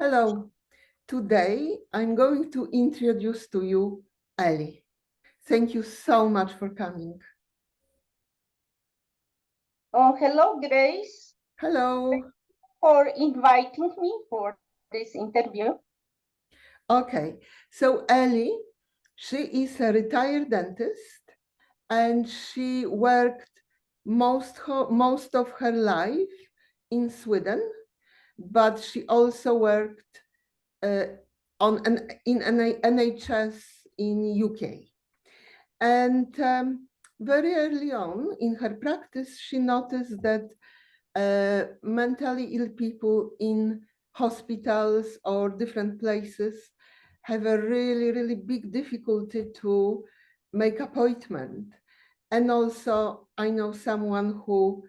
Hello. Today I'm going to introduce to you Ellie. Thank you so much for coming. Oh, hello, Grace. Hello. Thank you for inviting me for this interview. Okay, so Ellie, she is a retired dentist and she worked most of her life in Sweden, but she also worked in an NHS in UK. And very early on in her practice, she noticed that mentally ill people in hospitals or different places have a really big difficulty to make appointment. And also, I know someone who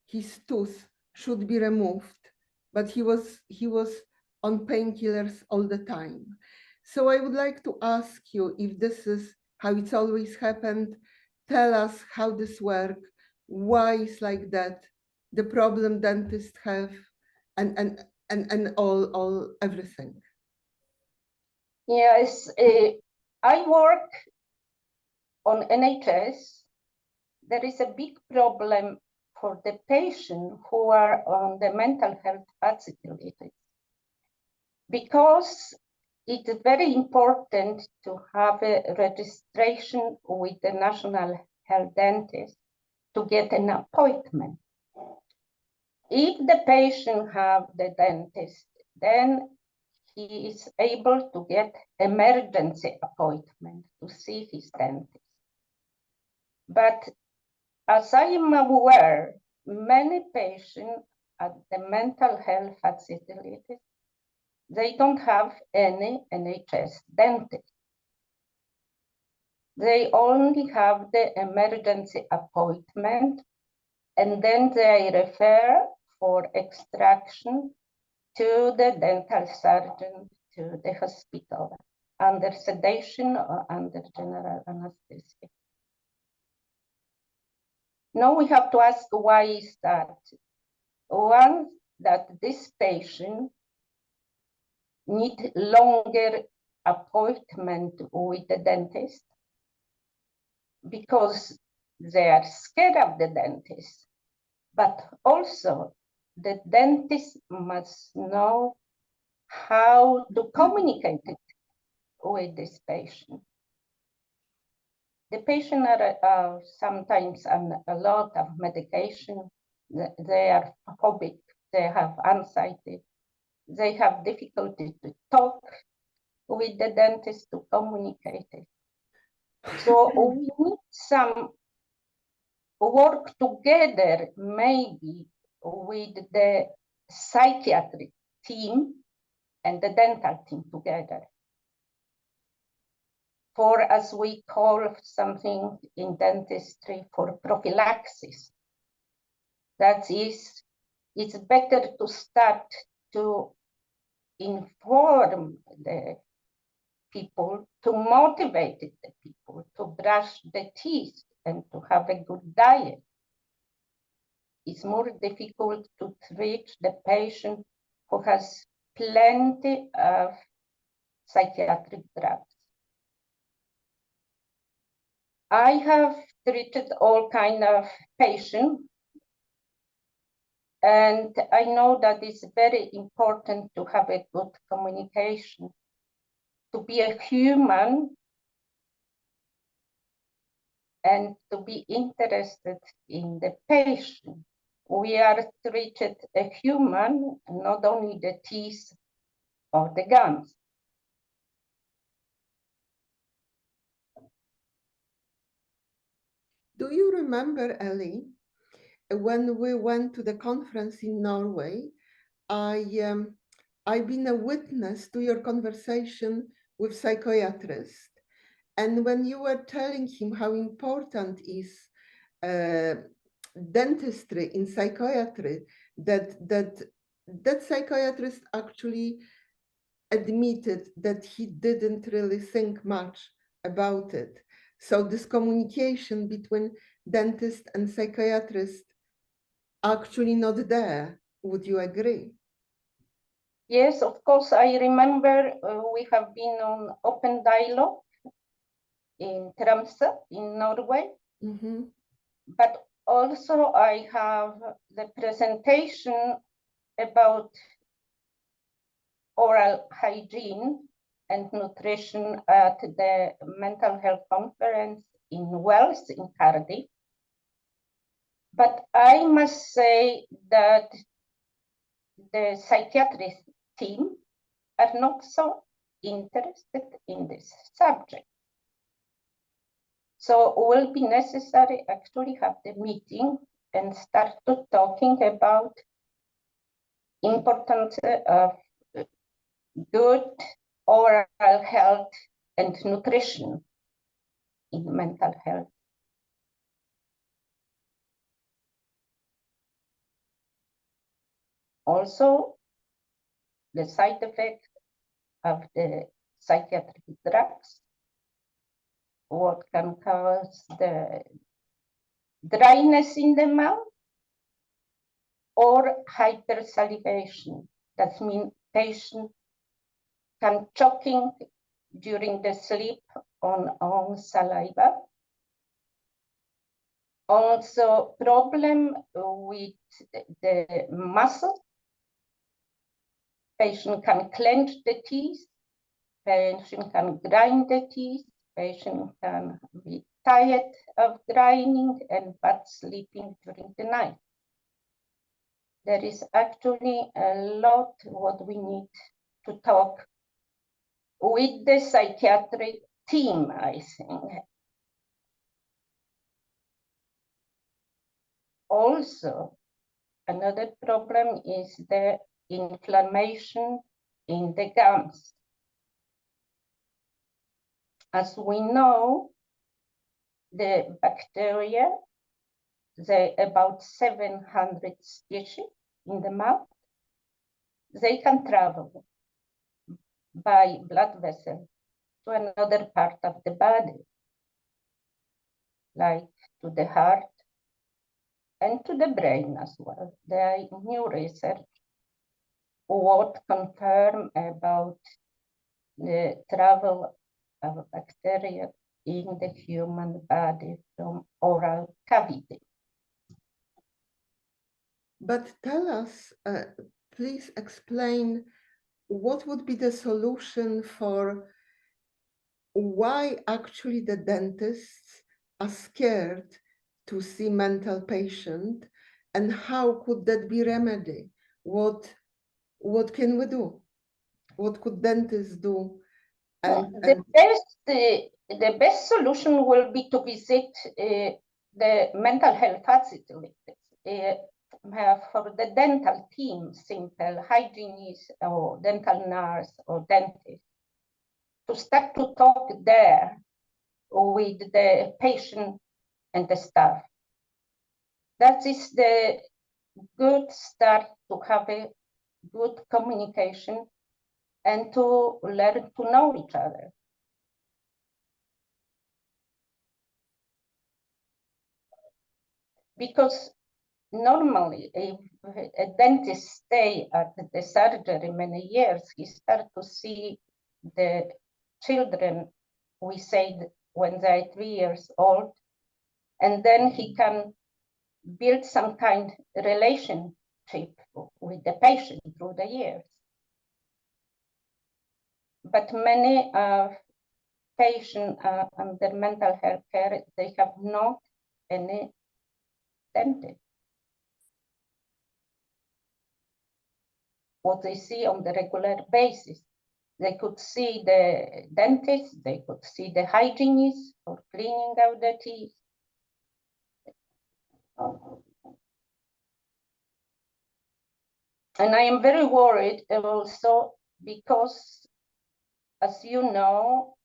his tooth should be removed, but he was on painkillers all the time. So I would like to ask you if this is how it's always happened. Tell us how this works, why it's like that, the problem dentists have, and all everything. Yes, I work on NHS. There is a big problem for the patient who are on the mental health facilities because it's very important to have a registration with the National Health Dentist to get an appointment. If the patient have the dentist, then he is able to get emergency appointment to see his dentist. But as I am aware, many patients at the mental health facilities, they don't have any NHS dentist. They only have the emergency appointment, and then they refer for extraction to the dental surgeon, to the hospital, under sedation or under general anesthesia. Now we have to ask, why is that? One, that this patient need longer appointment with the dentist because they are scared of the dentist, but also the dentist must know how to communicate it with this patient. The patient are sometimes on a lot of medication. They are phobic, they have anxiety, they have difficulty to talk with the dentist, to communicate it. So we need some work together, maybe with the psychiatry team and the dental team together, for, as we call something in dentistry, for prophylaxis. That is, it's better to start to inform the people, to motivate the people to brush the teeth and to have a good diet. It's more difficult to treat the patient who has plenty of psychiatric drugs. I have treated all kind of patients, and I know that it's very important to have a good communication, to be a human and to be interested in the patient. We are treated a human, not only the teeth or the gums. Do you remember, Ellie, when we went to the conference in Norway? I've been a witness to your conversation with psychiatrist, and when you were telling him how important is uh, dentistry in psychiatry, that psychiatrist actually admitted that he didn't really think much about it. So this communication between dentist and psychiatrist actually not there. Would you agree? Yes, of course, I remember we have been on open dialogue in Tromsø in Norway, but also I have the presentation about oral hygiene and nutrition at the mental health conference in Wales, in Cardiff. But I must say that the psychiatrist team are not so interested in this subject. So it will be necessary actually have the meeting and start to talking about importance of good oral health and nutrition in mental health. Also, the side effects of the psychiatric drugs, what can cause the dryness in the mouth or hypersalivation. That means patient can choking during the sleep on saliva. Also problem with the muscle. Patient can clench the teeth, patient can grind the teeth, patient can be tired of grinding and bad sleeping during the night. There is actually a lot what we need to talk with the psychiatric team, I think. Also, another problem is the inflammation in the gums. As we know, the bacteria, they about 700 species in the mouth. They can travel by blood vessel to another part of the body, like to the heart and to the brain as well. There are new research what confirm about the travel of bacteria in the human body from oral cavity. But tell us, please explain what would be the solution for why actually the dentists are scared to see mental patient, and how could that be remedied? What can we do? What could dentists do? The best solution will be to visit the mental health facilities for the dental team, simple hygienist or dental nurse or dentist, to start to talk there with the patient and the staff. That is the good start to have a good communication and to learn to know each other. Because normally, if a dentist stay at the surgery many years, he start to see the children, we say when they're 3 years old, and then he can build some kind of relationship with the patient through the years. But many patients under mental health care, they have not any dentist. What they see on the regular basis. They could see the dentist, they could see the hygienist for cleaning out the teeth. And I am very worried also because, as you know,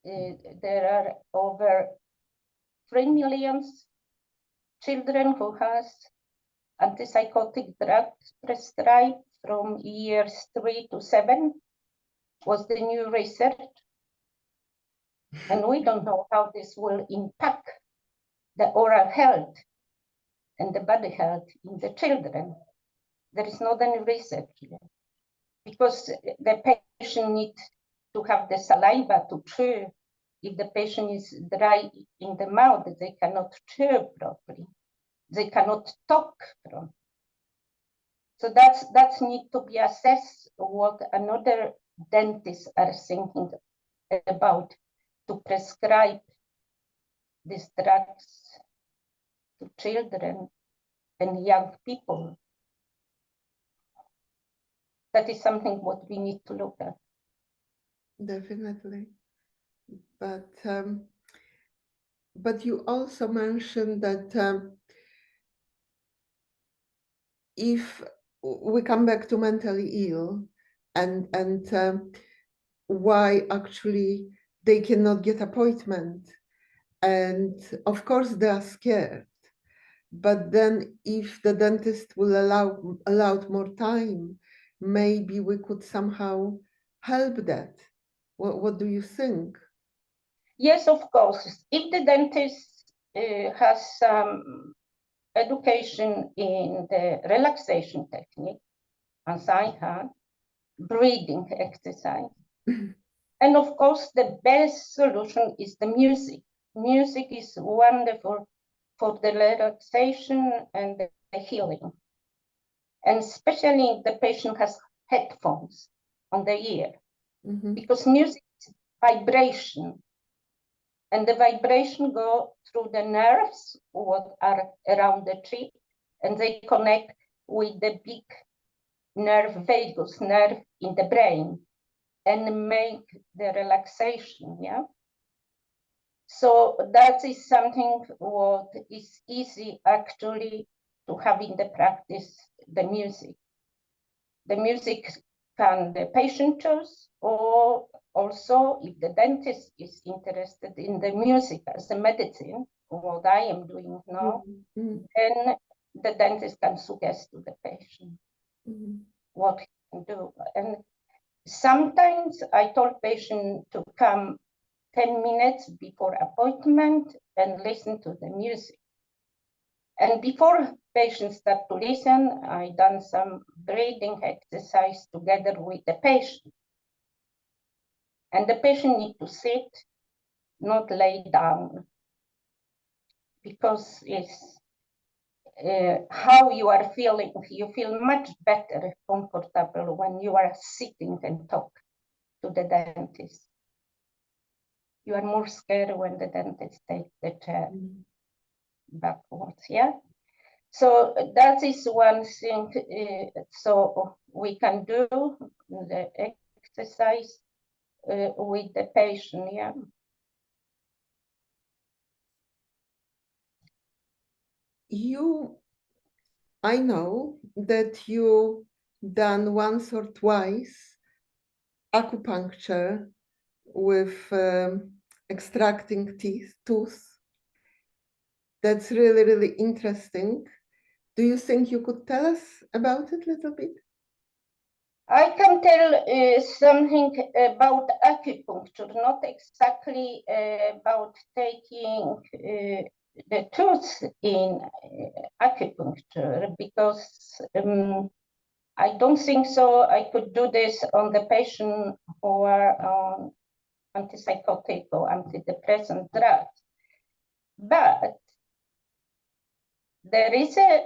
there are over 3 million children who has antipsychotic drugs prescribed from years 3 to 7, was the new research. And we don't know how this will impact the oral health and the body health in the children. There is not any research yet. because the patient needs to have the saliva to chew. If the patient is dry in the mouth, they cannot chew properly. They cannot talk properly. So that's need to be assessed what another dentists are thinking about to prescribe these drugs to children and young people. That is something what we need to look at. Definitely. But you also mentioned that if we come back to mentally ill and why actually they cannot get appointment, and of course they are scared, but then if the dentist will allow more time, maybe we could somehow help that. What do you think? Yes, of course. If the dentist has some education in the relaxation technique, as I had, breathing exercise, and of course, the best solution is the music. Music is wonderful for the relaxation and the healing. And especially if the patient has headphones on the ear, because music is vibration. And the vibration go through the nerves what are around the tree, and they connect with the big nerve, vagus nerve in the brain, and make the relaxation, yeah? So that is something what is easy actually to have in the practice, the music. The music can the patient choose, or also if the dentist is interested in the music as a medicine, what I am doing now, then the dentist can suggest to the patient what he can do. And sometimes I told patient to come 10 minutes before appointment and listen to the music. And before patients start to listen, I done some breathing exercise together with the patient. And the patient need to sit, not lay down, because it's how you are feeling. You feel much better, comfortable when you are sitting and talk to the dentist. You are more scared when the dentist takes the chair backwards, yeah? So that is one thing. So we can do the exercise with the patient, yeah. I know that you done once or twice acupuncture with extracting tooth. That's really, really interesting. Do you think you could tell us about it a little bit? I can tell something about acupuncture, not exactly about taking the tooth in acupuncture, because I don't think so. I could do this on the patient who are on antipsychotic or antidepressant drugs. But there is a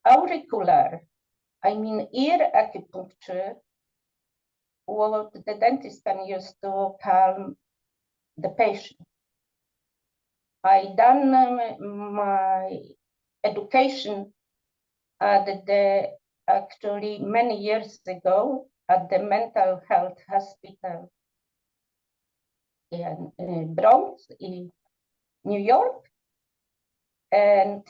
auricular, ear acupuncture, what the dentist can use to calm the patient. I done my education actually many years ago at the mental health hospital in Bronx, in New York. And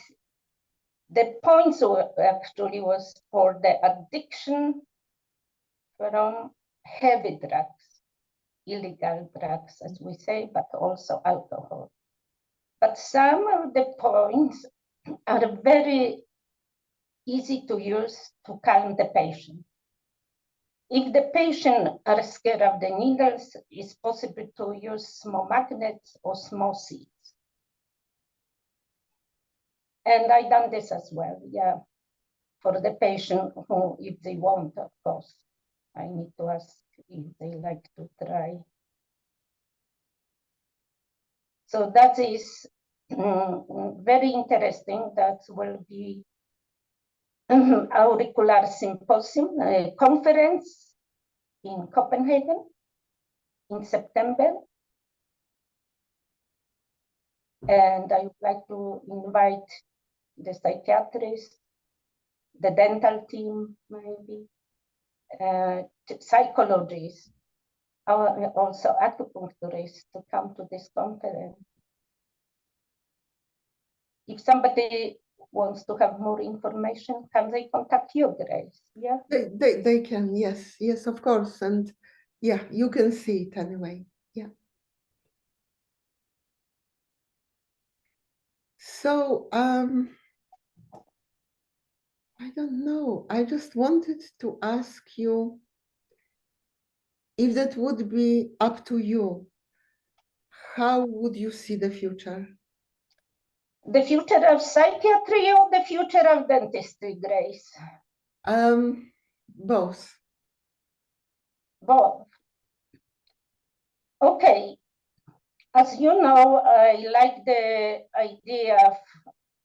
the point actually was for the addiction from heavy drugs, illegal drugs, as we say, but also alcohol. But some of the points are very easy to use to calm the patient. If the patient are scared of the needles, it's possible to use small magnets or small seeds. And I done this as well, yeah. for the patient who, if they want, of course. I need to ask if they like to try. So that is very interesting. That will be auricular symposium conference in Copenhagen in September. And I would like to invite the psychiatrists, the dental team, maybe, psychologists, also acupuncturists to come to this conference. If somebody wants to have more information, can they contact you, Grace? Yeah, They can, yes, yes, of course. And yeah, you can see it anyway. Yeah. So I don't know. I just wanted to ask you if that would be up to you, how would you see the future? the future of psychiatry or the future of dentistry, Grace? Both. Both. Okay. As you know, I like the idea of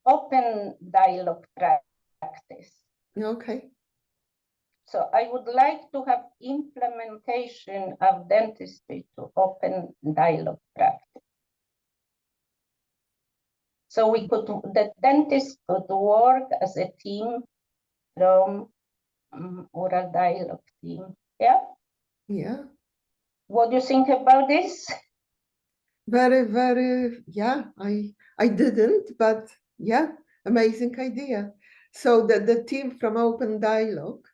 open dialogue practice. Okay. So I would like to have implementation of dentistry to open dialogue practice. So the dentists could work as a team from oral dialogue team. Yeah? Yeah. What do you think about this? Very, very, yeah, I didn't, but yeah, amazing idea. So the team from Open Dialogue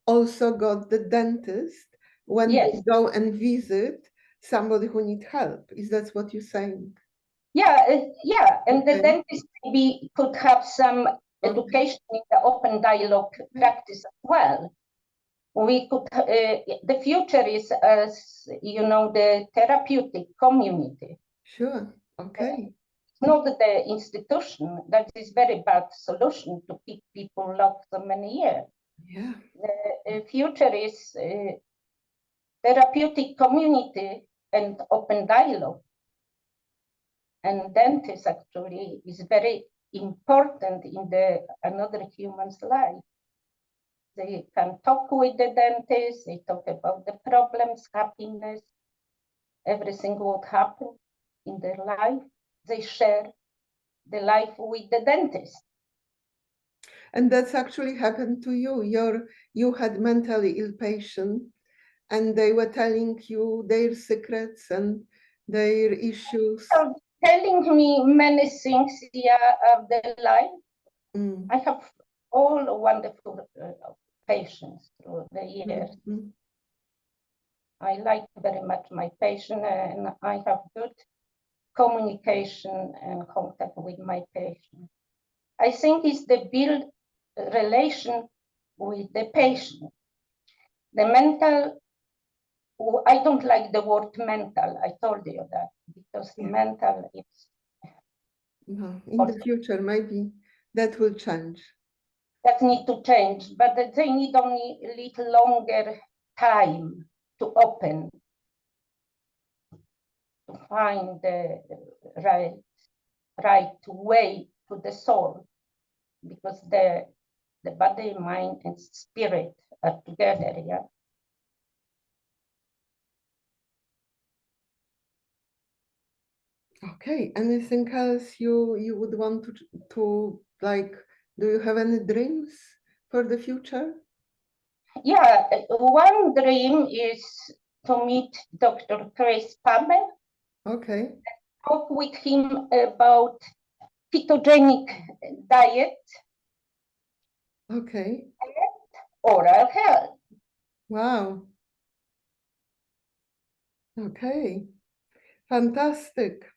also got the dentist when Yes. they go and visit somebody who needs help. Is that what you're saying? Yeah, yeah, and Okay. the dentist maybe could have some education in the open dialogue practice as well. We could, the future is, as you know, the therapeutic community. Sure. Okay. Not the institution. That is very bad solution to keep people locked so many years. Yeah. The future is therapeutic community and open dialogue. And dentists actually is very important in another human's life. They can talk with the dentist, they talk about the problems, happiness, everything what happened in their life. They share the life with the dentist. And that's actually happened to you. You had mentally ill patient and they were telling you their secrets and their issues. Telling me many things, yeah, of their life. I have all wonderful patients through the years. I like very much my patient and I have good communication and contact with my patient. I think it's the build relation with the patient. The mental, I don't like the word mental, I told you that, because mental is... In the future, maybe that will change. That need to change, but they need only a little longer time to open, to find the right way to the soul, because the body, mind, and spirit are together. Yeah. Okay. Anything else you would want to like? Do you have any dreams for the future? Yeah. One dream is to meet Dr. Chris Palmer. Okay. Talk with him about ketogenic diet. Okay. And oral health. Wow. Okay. Fantastic.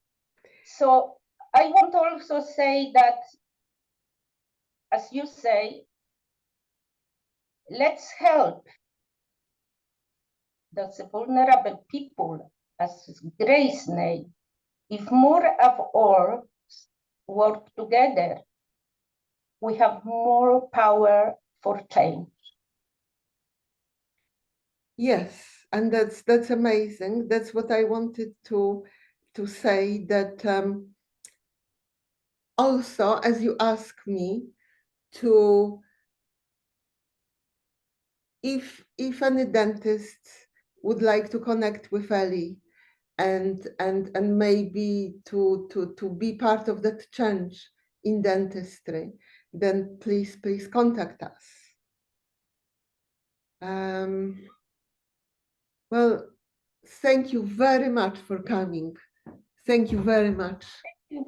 So I want to also say that, as you say, let's help those vulnerable people, as Grace said. If more of all work together, we have more power for change. Yes, and that's amazing. That's what I wanted to say, that also, as you ask me to, if any dentist would like to connect with Ellie and maybe to be part of that change in dentistry, then please contact us. Well, thank you very much for coming. Thank you very much.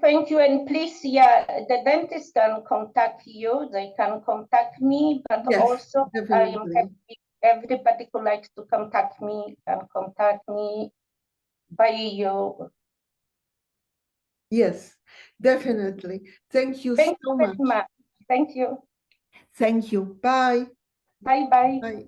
Thank you, and please, yeah, the dentist can contact you, they can contact me, but Yes, also I am definitely. happy everybody who likes to contact me can contact me by you. Yes, definitely. Thank you Thank so you very much. much. Thank you. Thank you. Bye. Bye-bye. Bye.